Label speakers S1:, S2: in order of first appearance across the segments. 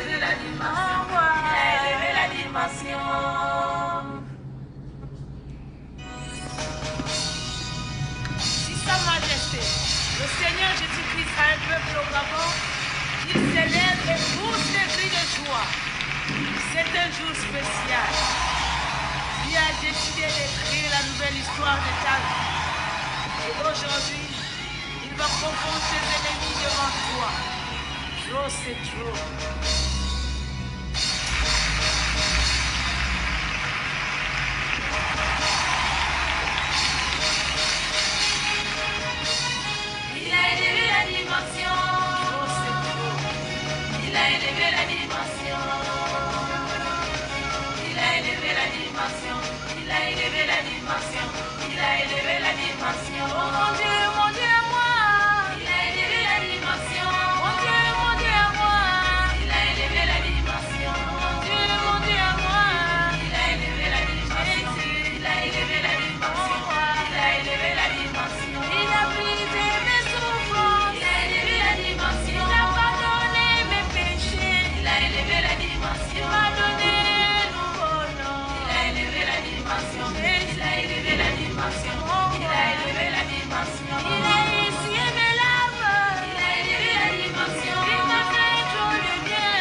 S1: élevé la dimension. Il a élevé la dimension. Si Sa Majesté, le Seigneur Jésus-Christ a un peuple au Gabon qui célèbre et pousse les cris de joie. C'est un jour spécial. Dieu a décidé d'écrire la nouvelle histoire de ta vie. Et aujourd'hui, il va confondre ses ennemis devant toi. Trop, c'est trop. Il a élevé la dimension. Trop, c'est trop. Il a élevé la dimension. Il a élevé la dimension. Il a élevé la dimension. Il a élevé la dimension. Oh mon Dieu, moi. Il a élevé la dimension. Mon Dieu, moi. Il a élevé la dimension. Mon Dieu, moi. Il a élevé la dimension. Il a élevé la dimension. Il a élevé la dimension. Il a brisé mes souffrances. Il a élevé la dimension. Il a pardonné mes péchés. Il a élevé la dimension. Il m'a donné un nouveau nom. Il a élevé la dimension. Il a élevé la dimension. Il a élevé la dimension. Il a essuyé mes larmes. Il a élevé la dimension. Il m'a fait trop de bien.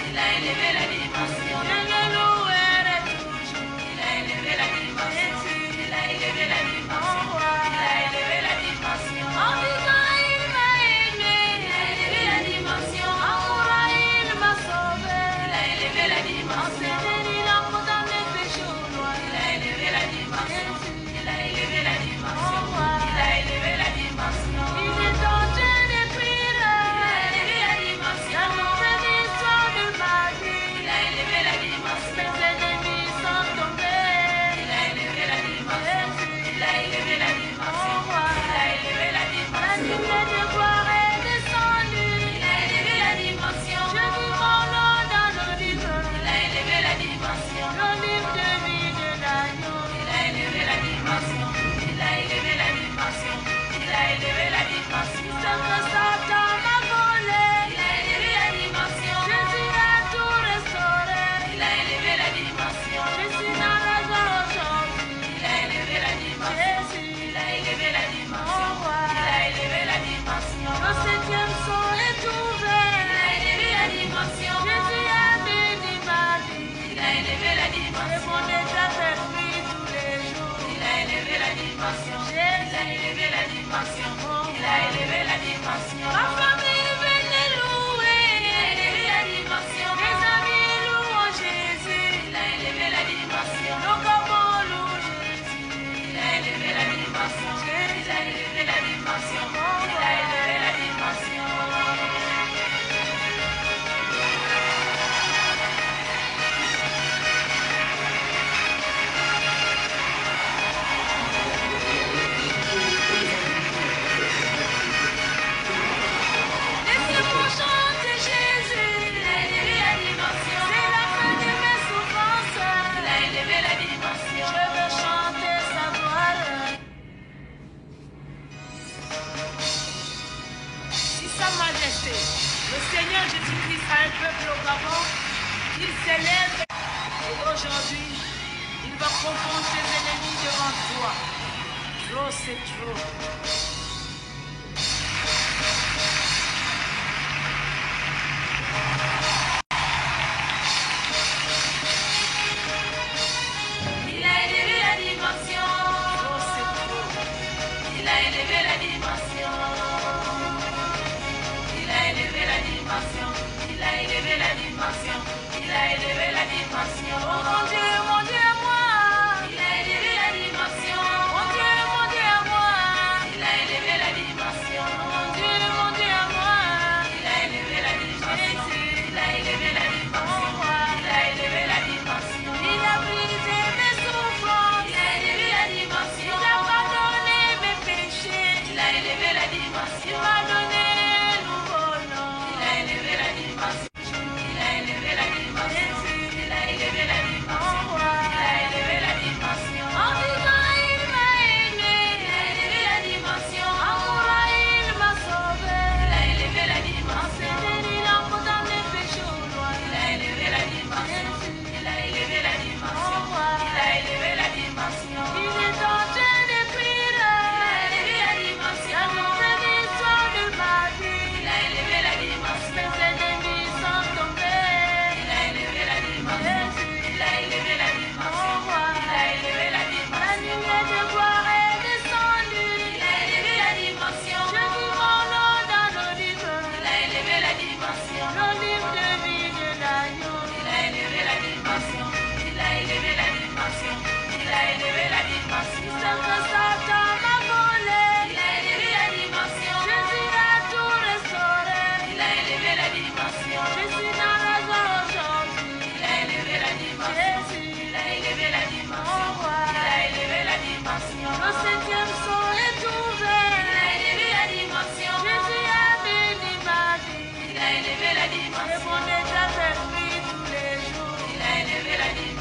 S1: Il a élevé la dimension. Je le louerai toujours. Il a élevé la dimension. Il a élevé la dimension. Il a élevé la dimension. En vivant, il m'a aimé. Il a élevé la dimension. En mourant, il m'a sauvé. Il a élevé la dimension. Il a condamné le péché au loin. Il a élevé la dimension. Il a élevé la dimension. Il a élevé la dimension. Il est en train d'écrire. Il a élevé la dimension. La nouvelle histoire de ma vie. Il a élevé la dimension. Mes ennemis sont tombés. Il a élevé la dimension. Il a élevé la dimension. Il a élevé la dimension. La lumière de gloire est descendue. Il a élevé la dimension. Je vis mon nom dans le livre. Il a élevé la dimension. Le livre de vie de l'agneau. Il a élevé la dimension. Il a élevé la dimension. Il a élevé la dimension. Ce que Satan m'a volé. Il a élevé la dimension. Jésus a tout restauré. Il a élevé la dimension. Je suis dans la joie aujourd'hui. Il a élevé la dimension. Il a élevé la dimension. Il a élevé la dimension. Le septième son est ouvert. Il a élevé la dimension. Jésus a béni ma vie. Il a élevé la dimension. Et mon état fait fruit tous les jours. Il a élevé la dimension. Il a élevé la dimension. Il a élevé la dimension. Ma famille venez louer. Il a élevé la dimension. Mes amis louent Jésus. Il a élevé la dimension. Nos Gabon louent Jésus. Il a élevé la dimension. Il a élevé la dimension. Il a élevé la dimension. Laissez-moi chanter Jésus. Il a élevé la dimension. C'est la fin de mes souffrances. Il a élevé la dimension. Je veux chanter sa gloire. Si Sa Majesté, le Seigneur Jésus-Christ a un peuple au Gabon qui célèbre. Et aujourd'hui, il va confondre ses ennemis devant toi. Trop, c'est trop. Il a élevé la dimension. Trop, c'est trop. Il a élevé la dimension. Il a élevé la dimension. Il a élevé la dimension. Il a élevé la dimension. Oh mon Dieu, moi. Il a élevé la dimension. Mon Dieu, moi. Il a élevé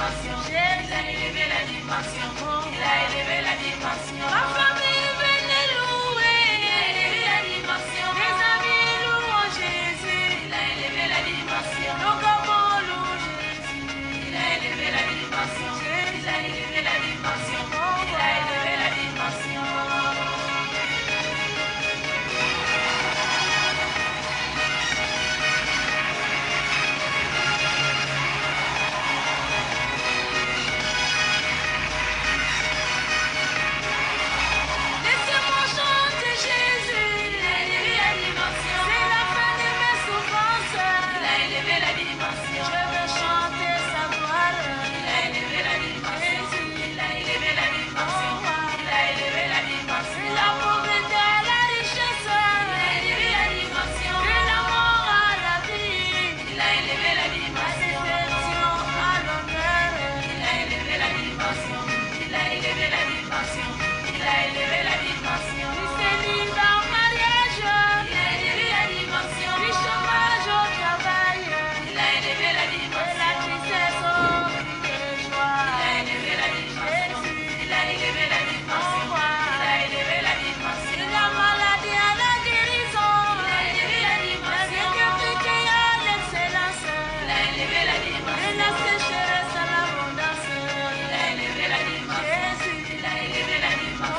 S1: dimension. Il a élevé la dimension. Il a élevé la dimension. Ma famille venez louer. Il a élevé la dimension. Les amis louent Jésus. Il a élevé la dimension. Nos gamins louent Jésus. Il a élevé la dimension. Il a élevé la dimension. Il a élevé la dimension. Laissez-moi chanter Jésus. Il a élevé la dimension. C'est la fin de mes souffrances. Il a élevé la dimension. Je veux chanter sa gloire. Il a élevé la dimension. Il a élevé la dimension. Il a élevé la dimension. La pauvreté à la richesse. Il a élevé la dimension. De la mort à la vie. Il a élevé la dimension. La déception à l'honneur. Il a élevé la dimension. Il a élevé la dimension. Il a élevé la dimension. Du célibat au mariage. Il a élevé la dimension. Du chômage au travail. Il a élevé la dimension. De la tristesse au cri de joie. Il a élevé la dimension. Il a élevé la dimension. Il a élevé la dimension. De la maladie à la guérison. Il a élevé la dimension. De la médiocrité à l'excellence. Il a élevé la dimension. De la sécheresse à l'abondance. Il a élevé la dimension. Il a élevé la dimension.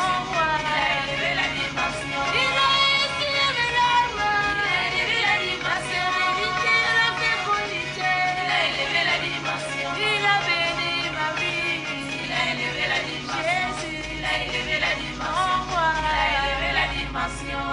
S1: Il a élevé la dimension. Il a essuyé mes larmes. Il a élevé la dimension. La sérénité et la fécondité. Il a élevé la dimension. Il a béni ma vie. Il a élevé la dimension. Il a élevé la dimension. Il a élevé la dimension.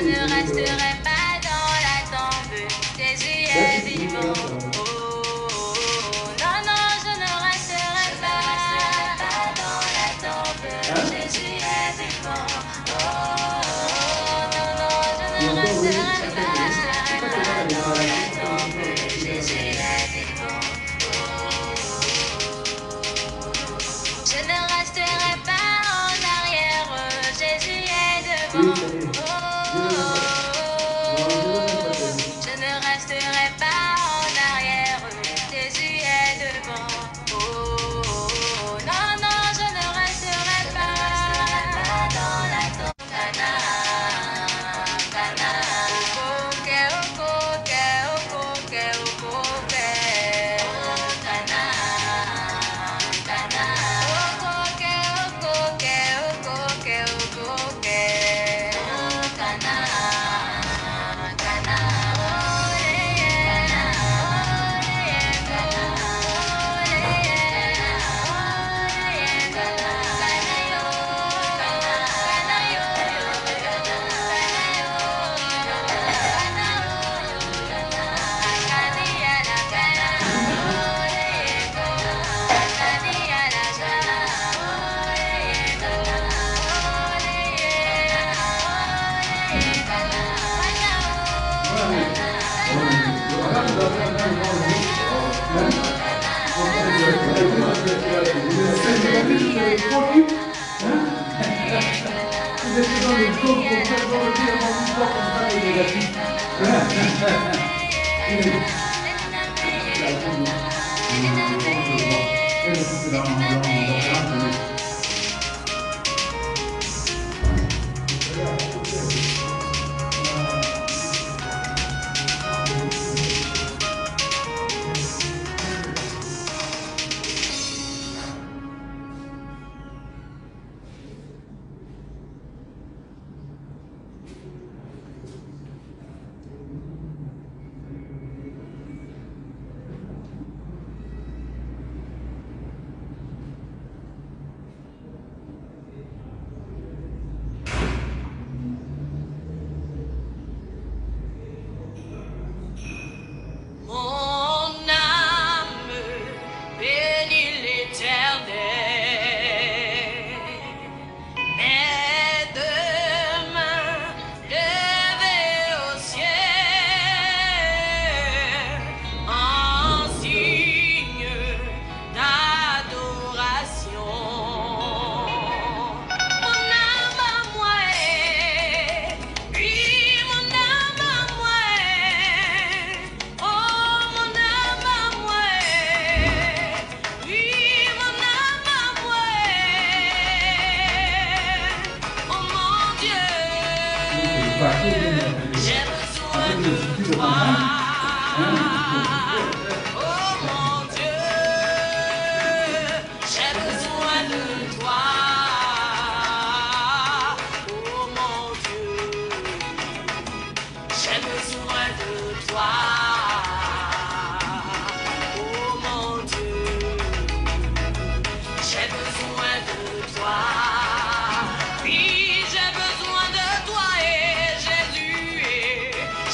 S1: ne resterai pas dans la tombe. Jésus est vivant. Oh, non, non, je ne resterai pas dans la tombe. Jésus est vivant. Oh, non, non, je ne resterai pas dans la tombe. Jésus est vivant. Je ne resterai pas en arrière, Jésus est devant. Je ne resterai pas en arrière, Jésus est devant. Non, non, je ne resterai pas dans la tombe.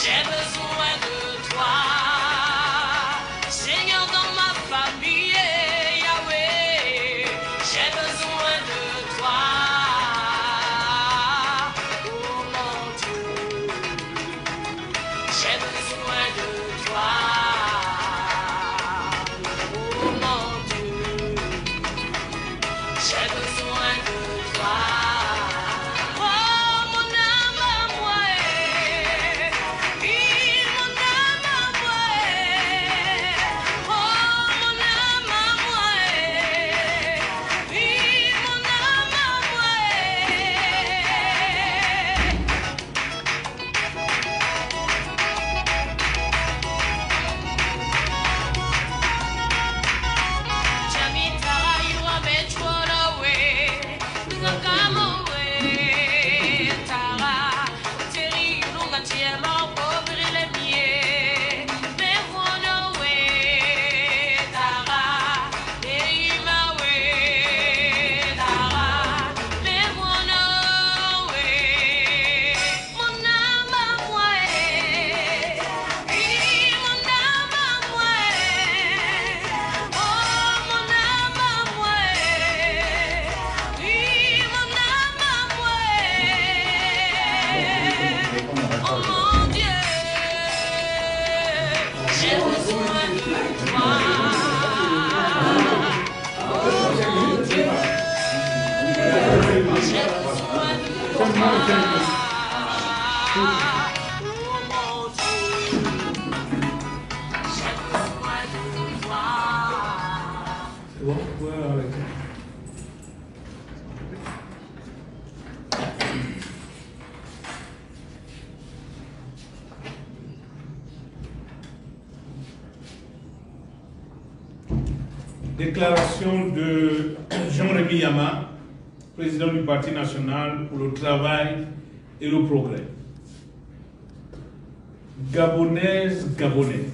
S2: J'ai besoin de toi. Déclaration de Jean-Rémy Yama, président du Parti national pour le travail et le progrès. Gabonaises, Gabonais,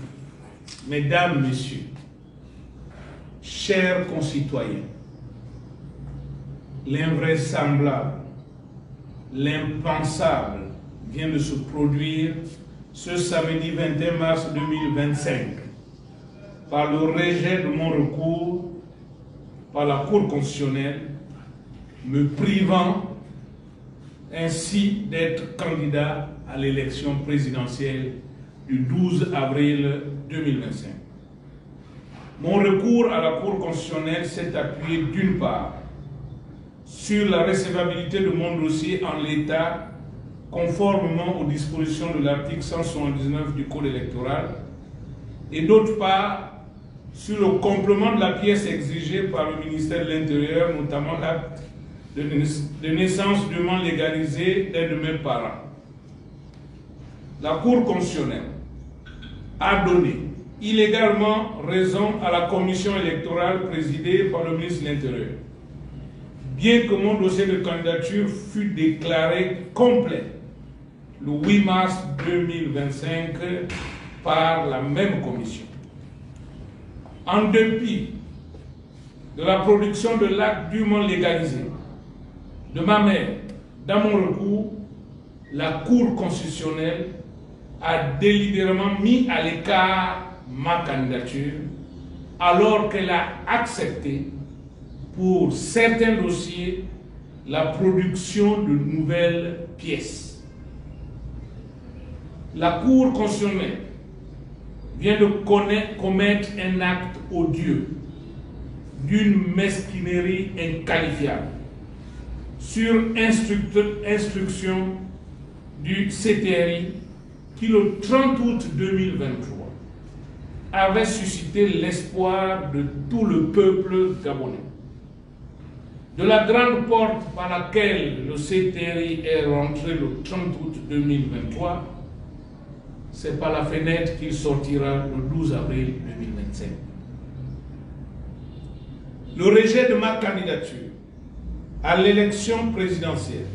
S2: mesdames, messieurs, chers concitoyens, l'invraisemblable, l'impensable vient de se produire ce samedi 21 mars 2025 par le rejet de mon recours par la Cour constitutionnelle, me privant ainsi d'être candidat à l'élection présidentielle du 12 avril 2025. Mon recours à la Cour constitutionnelle s'est appuyé d'une part sur la recevabilité de mon dossier en l'état, conformément aux dispositions de l'article 179 du Code électoral, et d'autre part sur le complément de la pièce exigée par le ministère de l'Intérieur, notamment l'acte de naissance dûment légalisé d'un de mes parents. La Cour constitutionnelle a donné illégalement raison à la commission électorale présidée par le ministre de l'Intérieur, bien que mon dossier de candidature fût déclaré complet le 8 mars 2025 par la même commission. En dépit de la production de l'acte dûment légalisé de ma mère dans mon recours, la Cour constitutionnelle a délibérément mis à l'écart ma candidature alors qu'elle a accepté pour certains dossiers la production de nouvelles pièces. La Cour constitutionnelle vient de commettre un acte odieux d'une mesquinerie inqualifiable sur instruction du CTRI qui, le 30 août 2023, avait suscité l'espoir de tout le peuple gabonais. De la grande porte par laquelle le CTRI est rentré le 30 août 2023, c'est par la fenêtre qu'il sortira le 12 avril 2025. Le rejet de ma candidature à l'élection présidentielle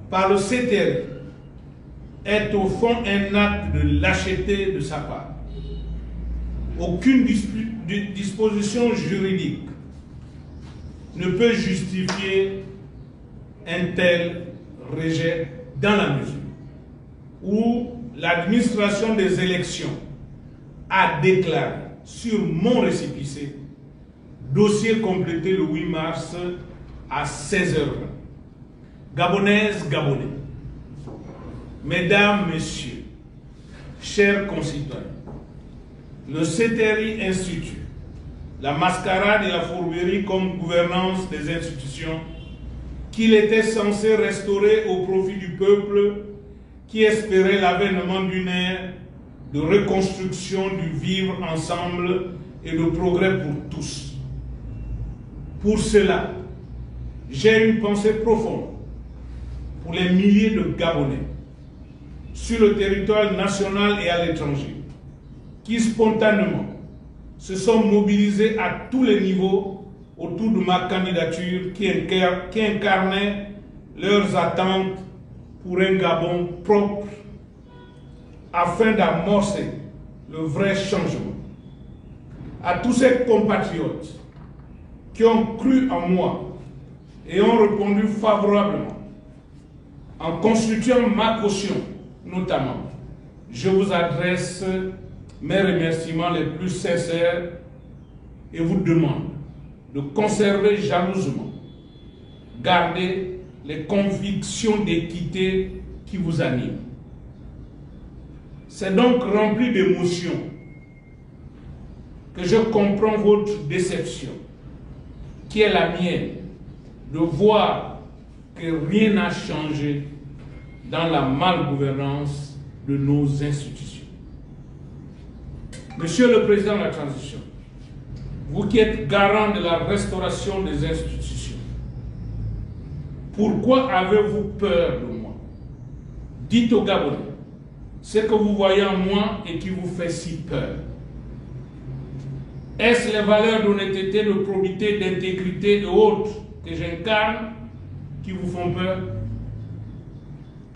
S2: par le CTRI est au fond un acte de lâcheté de sa part. Aucune disposition juridique ne peut justifier un tel rejet dans la mesure où l'administration des élections a déclaré sur mon récépissé, dossier complété le 8 mars à 16h20. Gabonaises, Gabonais, mesdames, messieurs, chers concitoyens, le CTRI institue la mascarade et la fourberie comme gouvernance des institutions qu'il était censé restaurer au profit du peuple qui espérait l'avènement d'une ère de reconstruction du vivre ensemble et de progrès pour tous. Pour cela, j'ai une pensée profonde pour les milliers de Gabonais sur le territoire national et à l'étranger qui spontanément se sont mobilisés à tous les niveaux autour de ma candidature qui incarnait leurs attentes pour un Gabon propre afin d'amorcer le vrai changement. À tous ces compatriotes qui ont cru en moi et ont répondu favorablement en constituant ma caution notamment, je vous adresse mes remerciements les plus sincères et vous demande de conserver jalousement, garder les convictions d'équité qui vous animent. C'est donc rempli d'émotion que je comprends votre déception, qui est la mienne, de voir que rien n'a changé dans la malgouvernance de nos institutions. Monsieur le Président de la Transition, vous qui êtes garant de la restauration des institutions, pourquoi avez-vous peur de moi? Dites aux Gabonais ce que vous voyez en moi et qui vous fait si peur. Est-ce les valeurs d'honnêteté, de probité, d'intégrité et autres que j'incarne qui vous font peur?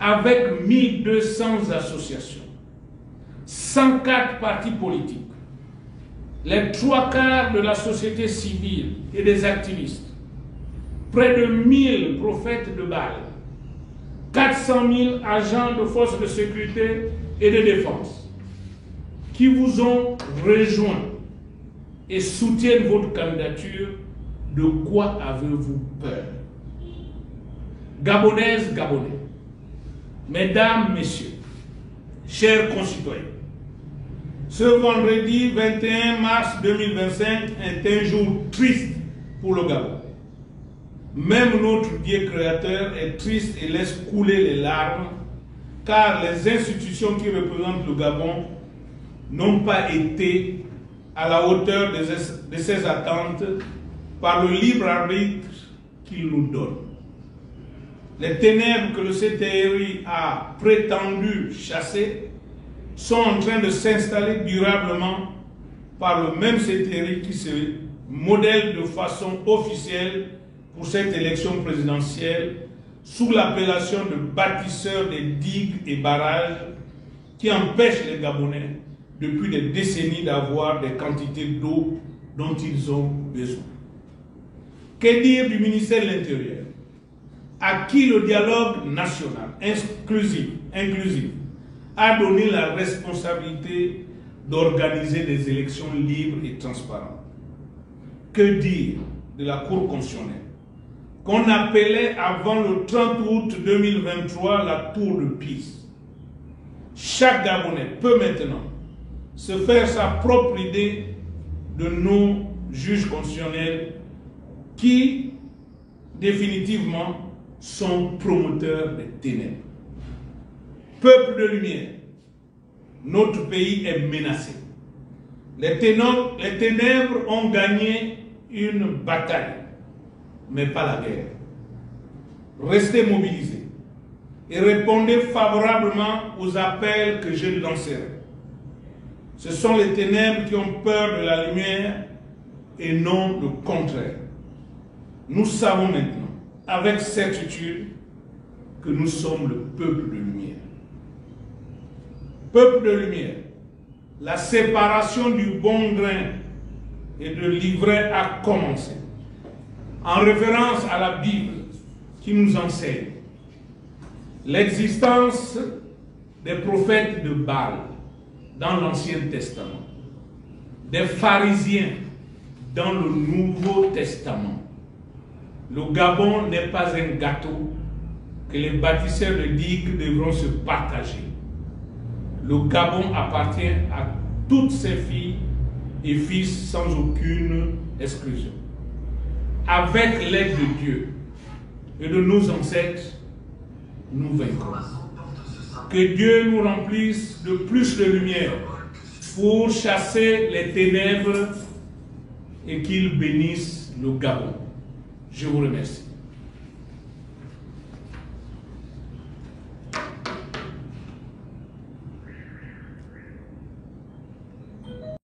S2: Avec 1200 associations, 104 partis politiques, les 3/4 de la société civile et des activistes, près de 1000 prophètes de Baal, 400 000 agents de forces de sécurité et de défense qui vous ont rejoints et soutiennent votre candidature, de quoi avez-vous peur? Gabonaises, Gabonais, mesdames, messieurs, chers concitoyens, ce vendredi 21 mars 2025 est un jour triste pour le Gabon. Même notre Dieu créateur est triste et laisse couler les larmes, car les institutions qui représentent le Gabon n'ont pas été à la hauteur de ses attentes par le libre arbitre qu'il nous donne. Les ténèbres que le CTRI a prétendu chasser sont en train de s'installer durablement par le même CTRI qui se modèle de façon officielle pour cette élection présidentielle sous l'appellation de bâtisseur des digues et barrages qui empêchent les Gabonais depuis des décennies d'avoir des quantités d'eau dont ils ont besoin. Que dire du ministère de l'Intérieur, à qui le dialogue national inclusif a donné la responsabilité d'organiser des élections libres et transparentes? Que dire de la Cour constitutionnelle, qu'on appelait avant le 30 août 2023 la Tour de Pise? Chaque Gabonais peut maintenant se faire sa propre idée de nos juges constitutionnels qui, définitivement, sont promoteurs des ténèbres. Peuple de lumière, notre pays est menacé. Les ténèbres ont gagné une bataille, mais pas la guerre. Restez mobilisés et répondez favorablement aux appels que je lancerai. Ce sont les ténèbres qui ont peur de la lumière et non le contraire. Nous savons maintenant, avec certitude, que nous sommes le peuple de lumière. Peuple de lumière, la séparation du bon grain et de l'ivraie a commencé. En référence à la Bible qui nous enseigne l'existence des prophètes de Baal dans l'Ancien Testament, des pharisiens dans le Nouveau Testament. Le Gabon n'est pas un gâteau que les bâtisseurs de digues devront se partager. Le Gabon appartient à toutes ses filles et fils sans aucune exclusion. Avec l'aide de Dieu et de nos ancêtres, nous vaincrons. Que Dieu nous remplisse de plus de lumière pour chasser les ténèbres et qu'il bénisse le Gabon. Je vous remercie.